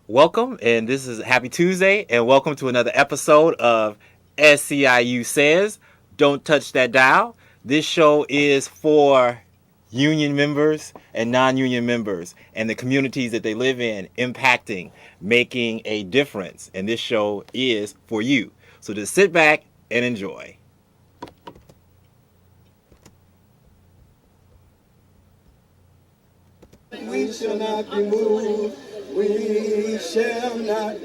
Welcome, and this is Happy Tuesday, and welcome to another episode of SCIU Says. Don't touch that dial. This show is for union members and non-union members and the communities that they live in, impacting, making a difference. And this show is for you. So just sit back and enjoy. We shall not be moved. We shall not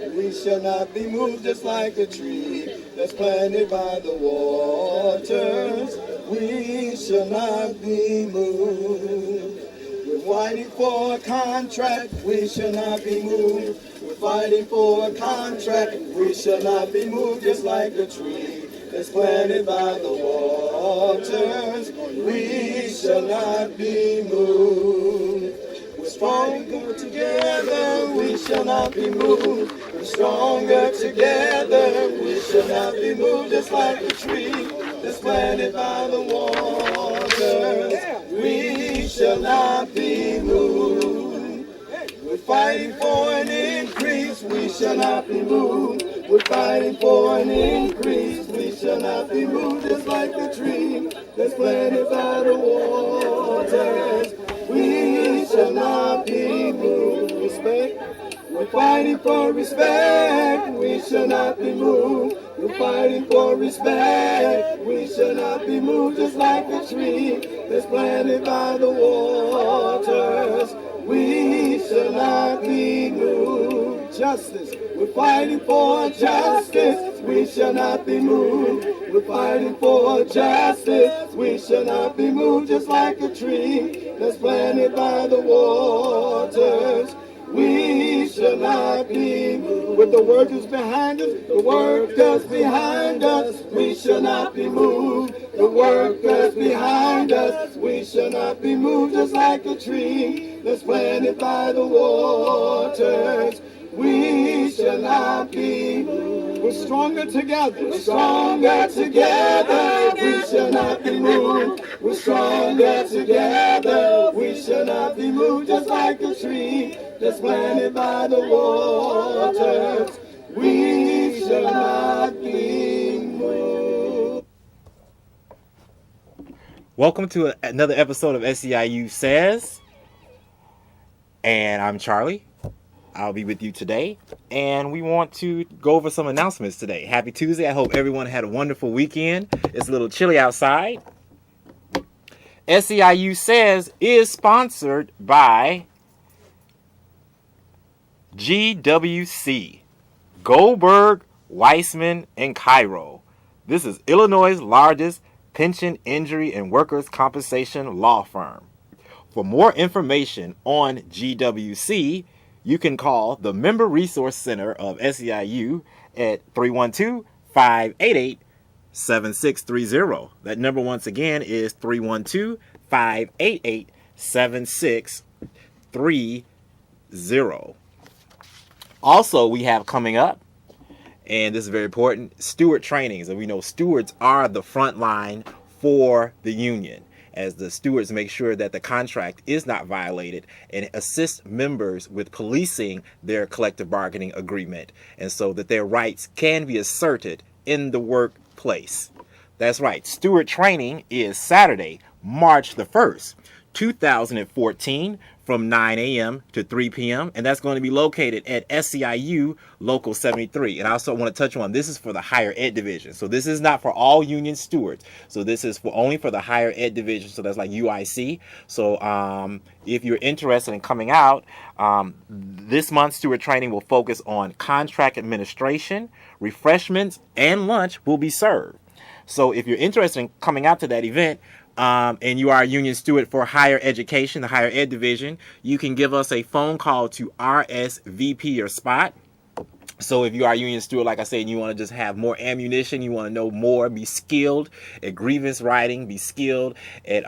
be moved, just like a tree that's planted by the waters. We shall not be moved. We're fighting for a contract. We shall not be moved. We're fighting for a contract. We shall not be moved, just like a tree that's planted by the waters. We shall not be moved. We're stronger together, we shall not be moved. We're stronger together, we shall not be moved. Just like a tree that's planted by the waters, we shall not be moved. We're fighting for an increase, we shall not be moved. We're fighting for an increase, we shall not be moved. Just like a tree that's planted by the waters, we shall not be moved. Respect. We're fighting for respect. We shall not be moved. We're fighting for respect. We shall not be moved. Just like a tree that's planted by the waters, we shall not be moved. Justice. We're fighting for justice. We shall not be moved. We're fighting for justice. We shall not be moved. Just like a tree that's planted by the waters, we shall not be moved. With the workers behind us, the workers behind us, we shall not be moved. The workers behind us, we shall not be moved. Just like a tree that's planted by the waters, we shall not be moved. We're stronger together. We're stronger together. We shall not be moved. We're stronger together. We shall not be moved. Just like a tree that's planted by the waters, we shall not be moved. Welcome to another episode of SCIU Says. And I'm Charlie. I'll be with you today, and we want to go over some announcements today. Happy Tuesday. I hope everyone had a wonderful weekend. It's a little chilly outside. SEIU Says is sponsored by GWC, Goldberg, Weissman, and Cairo. This is Illinois' largest pension, injury, and workers' compensation law firm. For more information on GWC, you can call the Member Resource Center of SEIU at 312-588-7630. That number once again is 312-588-7630. Also, we have coming up, and this is very important, steward trainings. And we know stewards are the front line for the union, as the stewards make sure that the contract is not violated and assist members with policing their collective bargaining agreement, and so that their rights can be asserted in the workplace. That's right. Steward training is Saturday, March the 1st, 2014, from 9 a.m. to 3 p.m. And that's going to be located at SEIU Local 73. And I also want to touch on, this is for the higher ed division. So this is not for all union stewards. So this is only for the higher ed division. So that's like UIC. So if you're interested in coming out, this month's steward training will focus on contract administration, refreshments, and lunch will be served. So if you're interested in coming out to that event, and you are a union steward for higher education, the higher ed division, you can give us a phone call to RSVP your spot. So if you are a union steward, like I said, and you want to just have more ammunition, you want to know more, be skilled at grievance writing, be skilled at,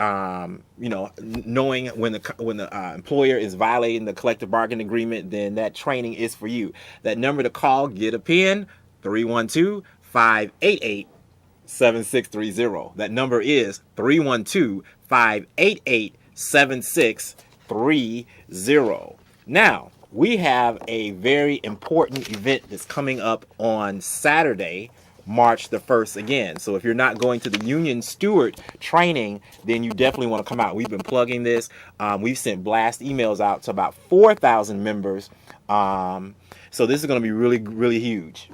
knowing when the employer is violating the collective bargaining agreement, then that training is for you. That number to call, get a pen, 312-588-7630. That number is 312-588-7630. Now, we have a very important event that's coming up on Saturday, March the 1st again. So if you're not going to the Union Steward training, then you definitely want to come out. We've been plugging this. We've sent blast emails out to about 4,000 members. So this is going to be really, really huge.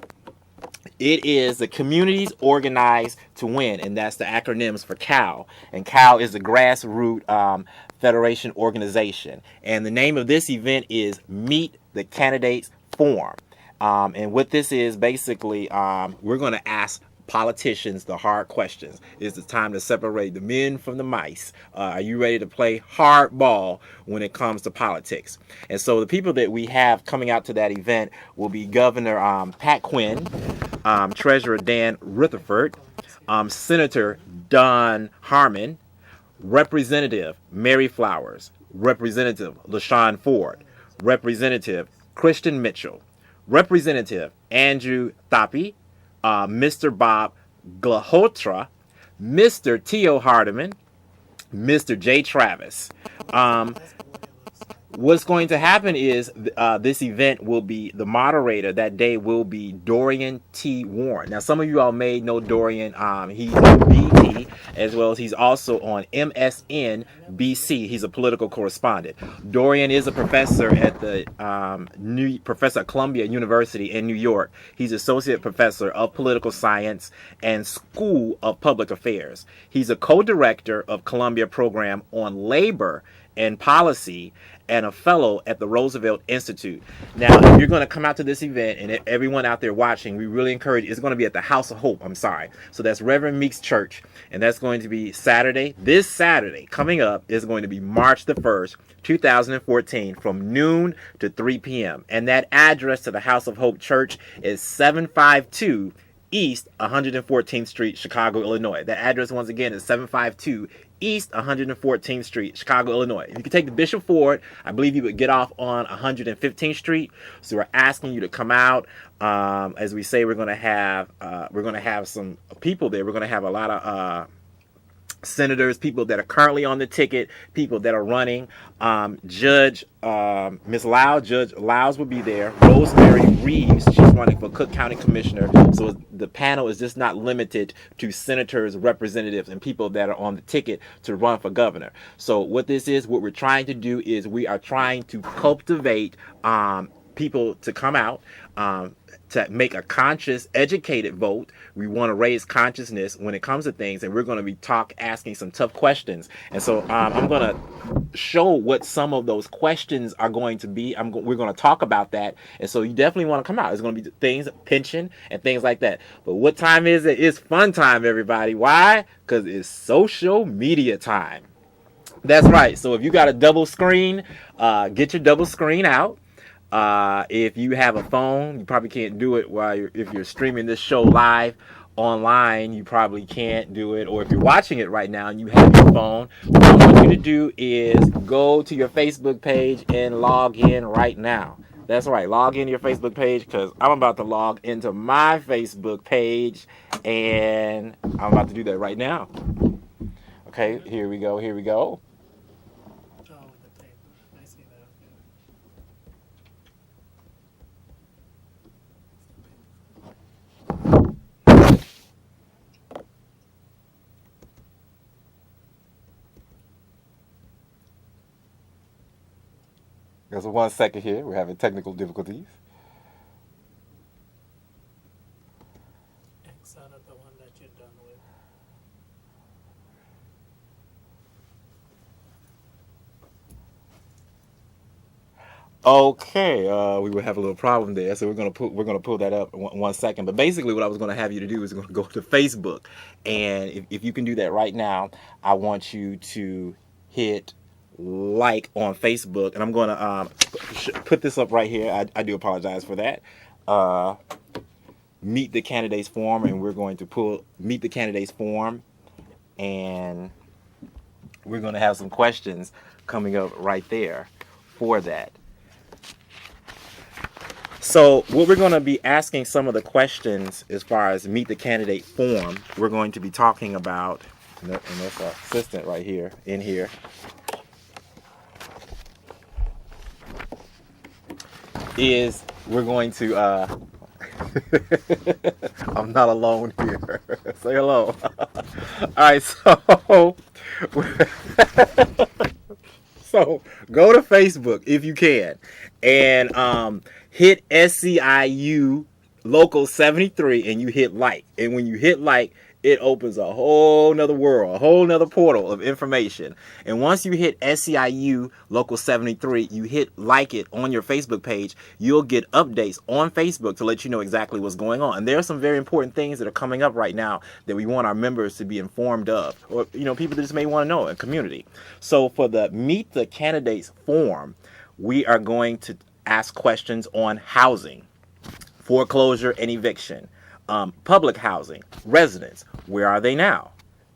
It is the Communities Organized to Win, and that's the acronyms for CAL. And CAL is the Grassroots Federation Organization. And the name of this event is Meet the Candidates Forum. And what this is, basically, we're going to ask politicians the hard questions. It's the time to separate the men from the mice. Are you ready to play hardball when it comes to politics? And so the people that we have coming out to that event will be Governor Pat Quinn, Treasurer Dan Rutherford, Senator Don Harmon, Representative Mary Flowers, Representative LaShawn Ford, Representative Christian Mitchell, Representative Andrew Thapi, Mr. Bob Glahotra, Mr. Tio Hardiman, Mr. Jay Travis. What's going to happen is this event will be, the moderator that day will be Dorian T. Warren. Now, some of you all may know Dorian. He's on BT, as well as he's also on MSNBC. He's a political correspondent. Dorian is a professor at the professor at Columbia University in New York. He's associate professor of political science and School of Public Affairs. He's a co-director of Columbia program on labor and policy, and a fellow at the Roosevelt Institute. Now, if you're going to come out to this event, and everyone out there watching, we really encourage you. It's going to be at the House of Hope. So that's Reverend Meeks Church, and that's going to be Saturday. This Saturday coming up is going to be March the 1st, 2014, from noon to 3 p.m. And that address to the House of Hope Church is 752 East 114th Street, Chicago, Illinois. That address, once again, is 752 East 114th Street, Chicago, Illinois. If you could take the Bishop Ford, I believe you would get off on 115th Street. So we're asking you to come out. As we say, we're going to have some people there. We're going to have a lot of senators, people that are currently on the ticket, people that are running. Judge Miss Lau, Judge Laus will be there. Rosemary Reeves, she's running for Cook County Commissioner. So the panel is just not limited to senators, representatives, and people that are on the ticket to run for governor. So what this is, what we're trying to do is we are trying to cultivate people to come out, to make a conscious, educated vote. We want to raise consciousness when it comes to things, and we're going to be asking some tough questions. And so I'm going to show what some of those questions are going to be. We're going to talk about that, and so you definitely want to come out. It's going to be things, pension, and things like that. But what time is it? It's fun time, everybody. Why? Because it's social media time. That's right. So if you got a double screen, get your double screen out. If you have a phone, you probably can't do it if you're streaming this show live online, you probably can't do it. Or if you're watching it right now and you have your phone, what I want you to do is go to your Facebook page and log in right now. That's right, log in your Facebook page, because I'm about to log into my Facebook page, and I'm about to do that right now. Okay, here we go. There's 1 second here. We're having technical difficulties. X out of the one that you're done with. Okay, we will have a little problem there, so we're gonna pull that up in 1 second. But basically, what I was gonna have you to do is going to go to Facebook, and if you can do that right now, I want you to hit like on Facebook, and I'm going to put this up right here. I do apologize for that. Meet the Candidates Forum, and we're going to Meet the Candidates Forum, and we're going to have some questions coming up right there for that. So what we're going to be asking some of the questions as far as Meet the Candidate Forum, we're going to be talking about, and that's our assistant right here, in here. is we're going to I'm not alone here. Say hello. All right, so so go to Facebook if you can, and hit SCIU Local 73, and you hit like. And when you hit like, it opens a whole nother world, a whole nother portal of information. And once you hit SCIU Local 73, you hit like it on your Facebook page, you'll get updates on Facebook to let you know exactly what's going on. And there are some very important things that are coming up right now that we want our members to be informed of, or people that just may want to know in community. So for the Meet the Candidates forum, we are going to ask questions on housing, foreclosure and eviction, public housing, residents, where are they now?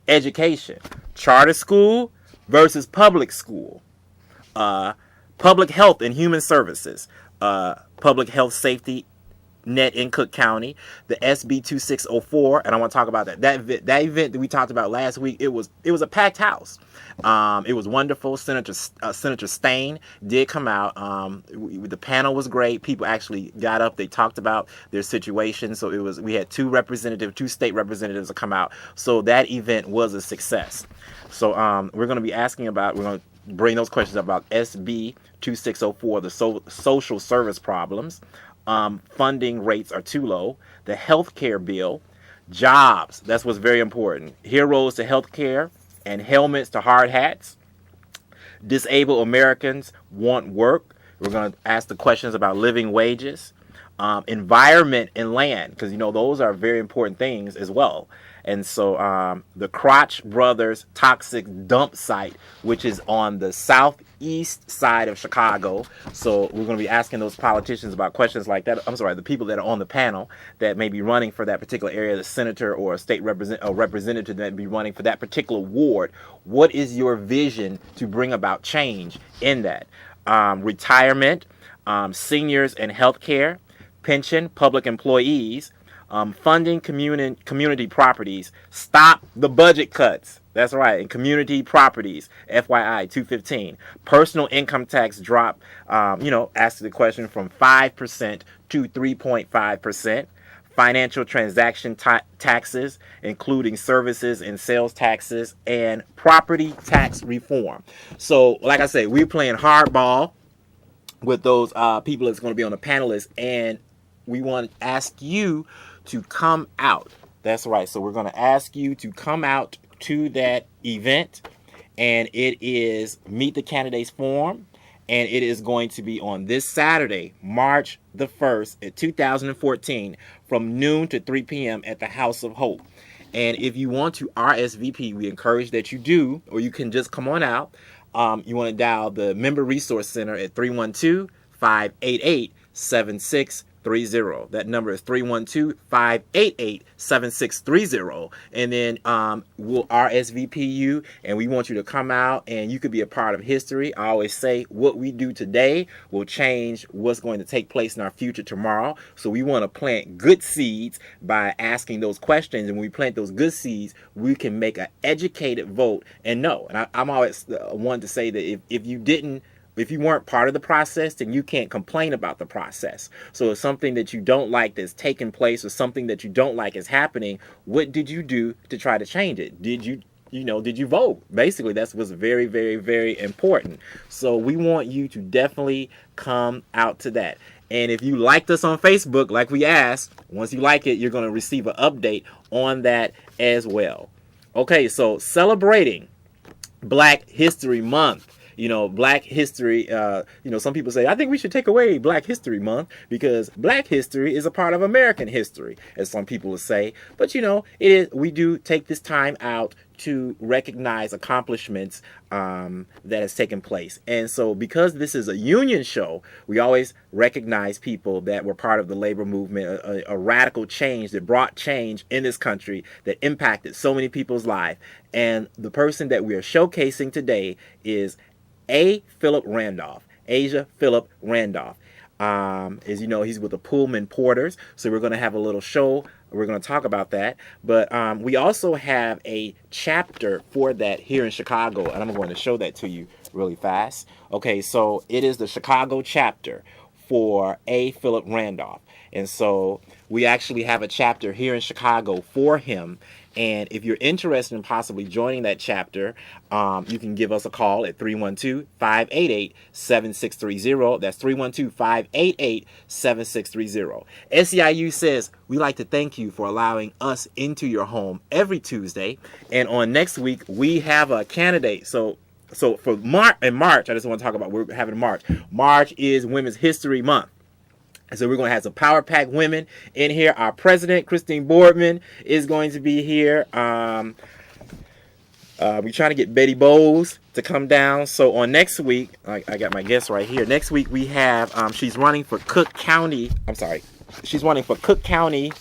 Education, charter school versus public school, public health and human services, public health safety net in Cook County, the SB 2604, and I want to talk about that. That event that we talked about last week, it was a packed house. It was wonderful. Senator Stain did come out. The panel was great. People actually got up. They talked about their situation. So we had two state representatives to come out. So that event was a success. So we're going to be we're going to bring those questions about SB 2604, the social service problems. Funding rates are too low. The health care bill, jobs, that's what's very important. Heroes to health care and helmets to hard hats. Disabled Americans want work. We're going to ask the questions about living wages, environment and land, because those are very important things as well. And so the Crotch Brothers toxic dump site, which is on the southeast side of Chicago. So we're going to be asking those politicians about questions like that. I'm sorry, the people that are on the panel that may be running for that particular area, the senator or a state representative that may be running for that particular ward. What is your vision to bring about change in that? Retirement, seniors and health care, pension, public employees, funding community properties, stop the budget cuts. That's right, and community properties, FYI 215. Personal income tax drop, ask the question from 5% to 3.5%. Financial transaction taxes, including services and sales taxes, and property tax reform. So, like I say, we're playing hardball with those people that's going to be on the panelists, and we want to ask you to come out. That's right. So we're going to ask you to come out to that event, and it is Meet the Candidates Forum, and it is going to be on this Saturday, March the 1st at 2014 from noon to 3 p.m. at the House of Hope. And if you want to RSVP, we encourage that you do, or you can just come on out. You want to dial the Member Resource Center at 312-588-7630. That number is 312-588-7630. And then we'll RSVP you, and we want you to come out, and you could be a part of history. I always say what we do today will change what's going to take place in our future tomorrow. So we want to plant good seeds by asking those questions. And when we plant those good seeds, we can make an educated vote and know. And I'm always one to say that if you weren't part of the process, then you can't complain about the process. So if something that you don't like that's taking place, or something that you don't like is happening, what did you do to try to change it? Did you vote? Basically, that's what's very, very, very important. So we want you to definitely come out to that. And if you liked us on Facebook, like we asked, once you like it, you're going to receive an update on that as well. Okay, so celebrating Black History Month. Black history, some people say, I think we should take away Black History Month because Black history is a part of American history, as some people will say. But, we do take this time out to recognize accomplishments that has taken place. And so because this is a union show, we always recognize people that were part of the labor movement, a radical change that brought change in this country that impacted so many people's lives. And the person that we are showcasing today is Asia Philip Randolph. As you know, he's with the Pullman Porters. So we're going to have a little show. We're going to talk about that. But we also have a chapter for that here in Chicago. And I'm going to show that to you really fast. Okay, so it is the Chicago chapter for A. Philip Randolph. And so we actually have a chapter here in Chicago for him. And if you're interested in possibly joining that chapter, you can give us a call at 312-588-7630. That's 312-588-7630. SEIU says, we like to thank you for allowing us into your home every Tuesday. And on next week, we have a candidate. So for March, I just want to talk about, we're having March. March is Women's History Month. And so we're going to have some Power Pack women in here. Our president, Christine Boardman, is going to be here. We're trying to get Betty Bowles to come down. So on next week, I got my guest right here. Next week we have, she's running for Cook County. She's running for Cook County.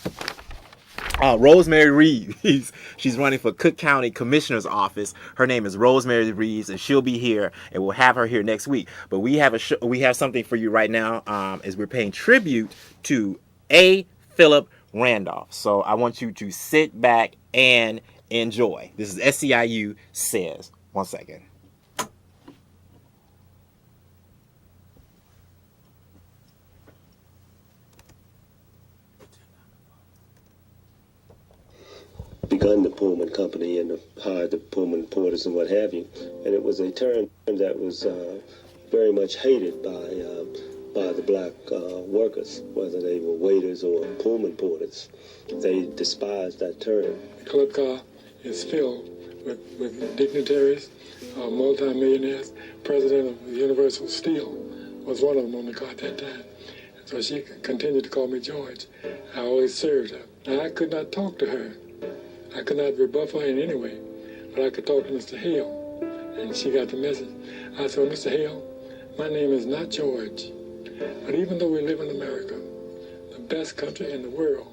Rosemary Reeves. She's running for Cook County Commissioner's Office. Her name is Rosemary Reeves, and she'll be here, and we'll have her here next week. But we have we have something for you right now, as we're paying tribute to A. Philip Randolph. So I want you to sit back and enjoy. This is SEIU Says. 1 second. Begun the Pullman Company and hired the Pullman porters and what have you. And it was a term that was very much hated by the black workers, whether they were waiters or Pullman porters. They despised that term. The club car is filled with dignitaries, multimillionaires. President of Universal Steel was one of them on the car at that time. So she continued to call me George. I always served her. Now, I could not talk to her. I could not rebuff her in any way, but I could talk to Mr. Hale, and she got the message. I said, well, Mr. Hale, my name is not George, but even though we live in America, the best country in the world,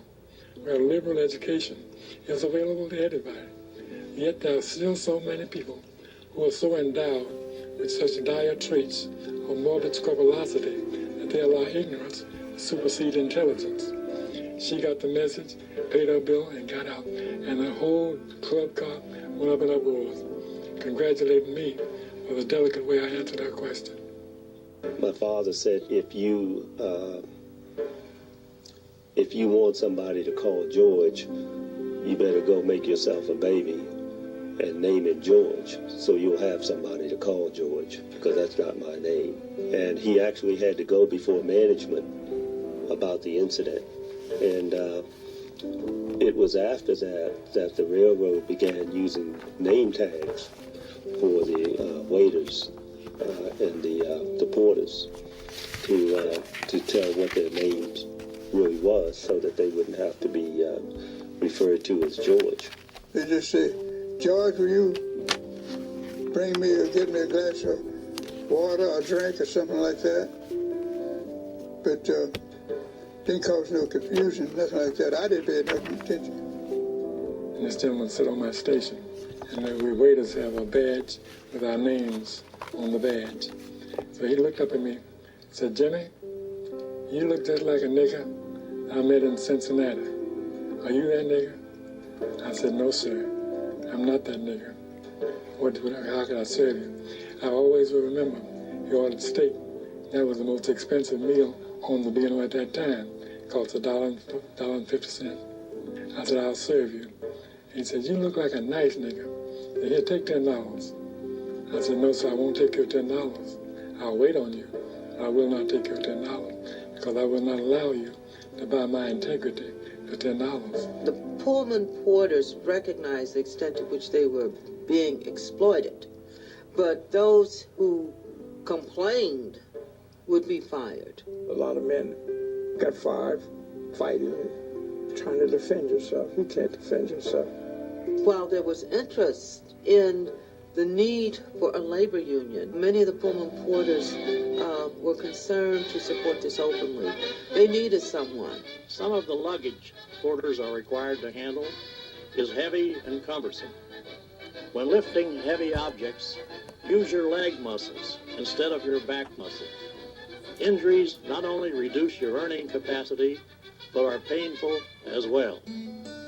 where liberal education is available to everybody, yet there are still so many people who are so endowed with such dire traits of morbid scrupulosity that they allow ignorance to supersede intelligence. She got the message, paid her bill, and got out. And the whole club car went up in uproars, congratulating me for the delicate way I answered her question. My father said, if you want somebody to call George, you better go make yourself a baby and name it George, so you'll have somebody to call George, because that's not my name. And he actually had to go before management about the incident. And it was after that the railroad began using name tags for the waiters and the porters to tell what their names really was, so that they wouldn't have to be referred to as George. They just say, George, will you bring me or get me a glass of water or drink or something like that? But didn't cause no confusion, nothing like that. I didn't pay no attention. And this gentleman sit on my station, and we waiters have a badge with our names on the badge. So he looked up at me and said, Jimmy, you look just like a nigger I met in Cincinnati. Are you that nigger? I said, no, sir, I'm not that nigger. How can I serve you? I always will remember he ordered steak. That was the most expensive meal on the menu at that time. It cost $1.50. I said, I'll serve you. He said, you look like a nice nigger. He said, here, take $10. I said, no, sir, I won't take your $10. I'll wait on you. I will not take your $10 because I will not allow you to buy my integrity for $10. The Pullman porters recognized the extent to which they were being exploited, but those who complained would be fired. A lot of men got fired fighting, trying to defend yourself. You can't defend yourself. While there was interest in the need for a labor union, many of the Pullman porters were concerned to support this openly. They needed someone. Some of the luggage porters are required to handle is heavy and cumbersome. When lifting heavy objects, use your leg muscles instead of your back muscles. Injuries not only reduce your earning capacity, but are painful as well.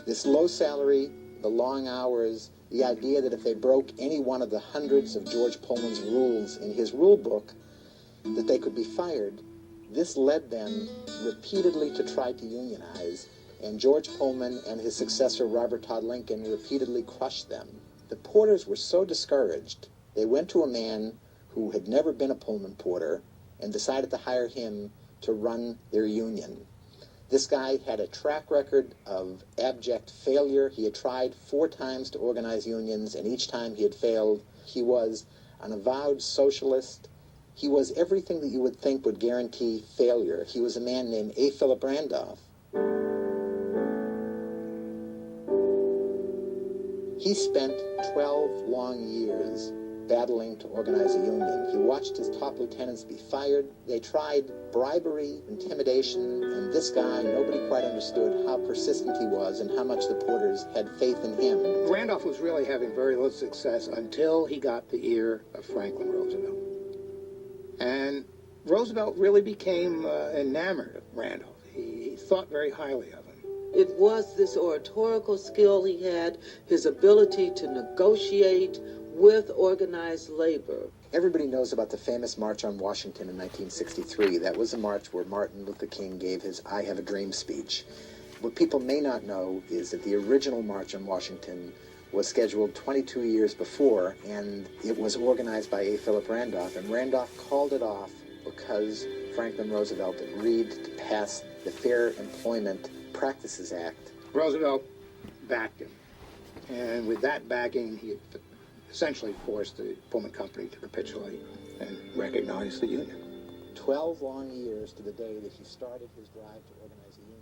This low salary, the long hours, the idea that if they broke any one of the hundreds of George Pullman's rules in his rule book, that they could be fired, This led them repeatedly to try to unionize, and George Pullman and his successor Robert Todd Lincoln repeatedly crushed them. The porters were so discouraged, they went to a man who had never been a Pullman porter and decided to hire him to run their union. This guy had a track record of abject failure. He had tried 4 times to organize unions, and each time he had failed. He was an avowed socialist. He was everything that you would think would guarantee failure. He was a man named A. Philip Randolph. He spent 12 long years battling to organize a union. He watched his top lieutenants be fired. They tried bribery, intimidation, and this guy, nobody quite understood how persistent he was and how much the porters had faith in him. Randolph was really having very little success until he got the ear of Franklin Roosevelt. And Roosevelt really became enamored of Randolph. He thought very highly of him. It was this oratorical skill he had, his ability to negotiate with organized labor. Everybody knows about the famous March on Washington in 1963. That was a march where Martin Luther King gave his I Have a Dream speech. What people may not know is that the original March on Washington was scheduled 22 years before, and it was organized by A. Philip Randolph, and Randolph called it off because Franklin Roosevelt agreed to pass the Fair Employment Practices Act. Roosevelt backed him, and with that backing, he essentially forced the Pullman Company to capitulate and recognize the union. 12 long years to the day that he started his drive to organize a union.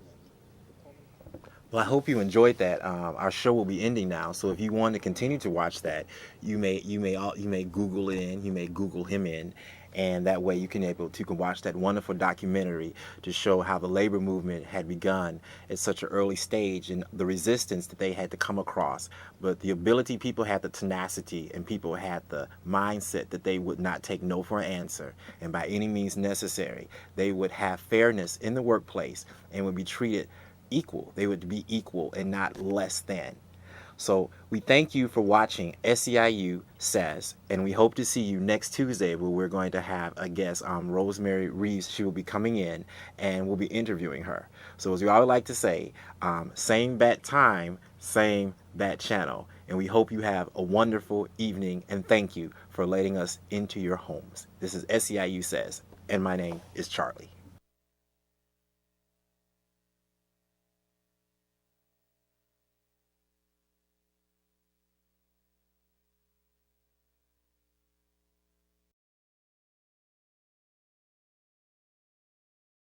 Well, I hope you enjoyed that. Our show will be ending now, so if you want to continue to watch that, you may Google it in, you may Google him in, and that way you can watch that wonderful documentary to show how the labor movement had begun at such an early stage and the resistance that they had to come across. But the ability, people had the tenacity, and people had the mindset that they would not take no for an answer, and by any means necessary, they would have fairness in the workplace and would be treated equal. They would be equal and not less than. So we thank you for watching SEIU Says, and we hope to see you next Tuesday, where we're going to have a guest, Rosemary Reeves. She will be coming in and we'll be interviewing her. So as we always like to say, same bat time, same bat channel. And we hope you have a wonderful evening, and thank you for letting us into your homes. This is SEIU Says, and my name is Charlie.